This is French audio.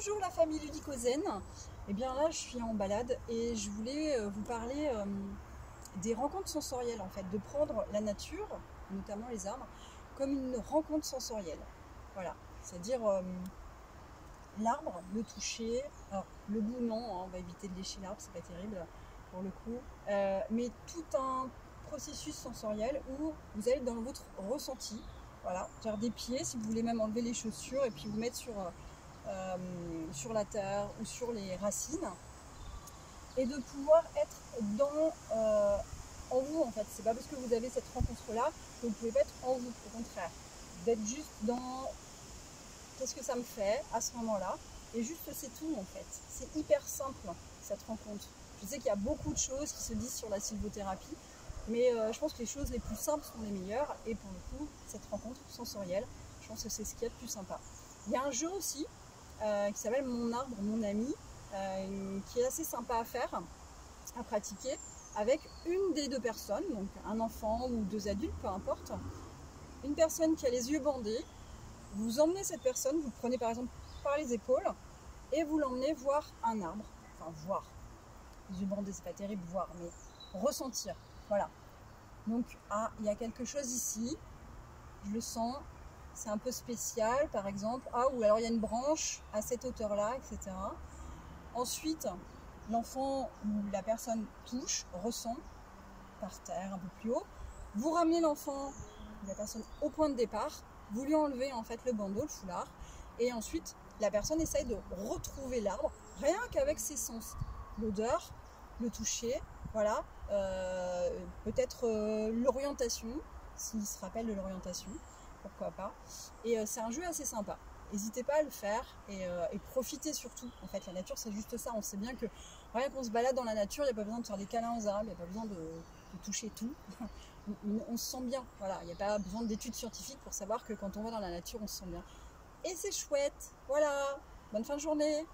Bonjour la famille Ludico-Zen. Et bien là je suis en balade et je voulais vous parler des rencontres sensorielles en fait, de prendre la nature, notamment les arbres, comme une rencontre sensorielle. Voilà, c'est-à-dire l'arbre, le toucher, alors le goût non, hein, on va éviter de lécher l'arbre, c'est pas terrible pour le coup, mais tout un processus sensoriel où vous allez dans votre ressenti, voilà, genre des pieds, si vous voulez même enlever les chaussures et puis vous mettre sur la terre ou sur les racines et de pouvoir être en vous en fait. C'est pas parce que vous avez cette rencontre là que vous pouvez pas être en vous, au contraire, d'être juste dans qu'est-ce que ça me fait à ce moment là et juste c'est tout en fait. C'est hyper simple cette rencontre. Je sais qu'il y a beaucoup de choses qui se disent sur la sylvothérapie, mais je pense que les choses les plus simples sont les meilleures et pour le coup cette rencontre sensorielle, je pense que c'est ce qu'il y a de plus sympa. Il y a un jeu aussi qui s'appelle Mon arbre, mon ami, qui est assez sympa à faire, à pratiquer, avec une des deux personnes, donc un enfant ou deux adultes, peu importe. Une personne qui a les yeux bandés, vous emmenez cette personne, vous le prenez par exemple par les épaules, et vous l'emmenez voir un arbre, enfin voir, les yeux bandés c'est pas terrible, voir, mais ressentir, voilà. Donc, ah, il y a quelque chose ici, je le sens, c'est un peu spécial par exemple, ah ou alors il y a une branche à cette hauteur là, etc. Ensuite l'enfant ou la personne touche, ressent par terre un peu plus haut, vous ramenez l'enfant ou la personne au point de départ, vous lui enlevez en fait le bandeau, le foulard, et ensuite la personne essaye de retrouver l'arbre rien qu'avec ses sens, l'odeur, le toucher, voilà, peut-être l'orientation, s'il se rappelle de l'orientation, pourquoi pas. Et c'est un jeu assez sympa. N'hésitez pas à le faire et profitez surtout. En fait, la nature, c'est juste ça. On sait bien que rien qu'on se balade dans la nature, il n'y a pas besoin de faire des câlins aux arbres, il n'y a pas besoin de toucher tout. On se sent bien. Voilà, il n'y a pas besoin d'études scientifiques pour savoir que quand on va dans la nature, on se sent bien. Et c'est chouette. Voilà. Bonne fin de journée.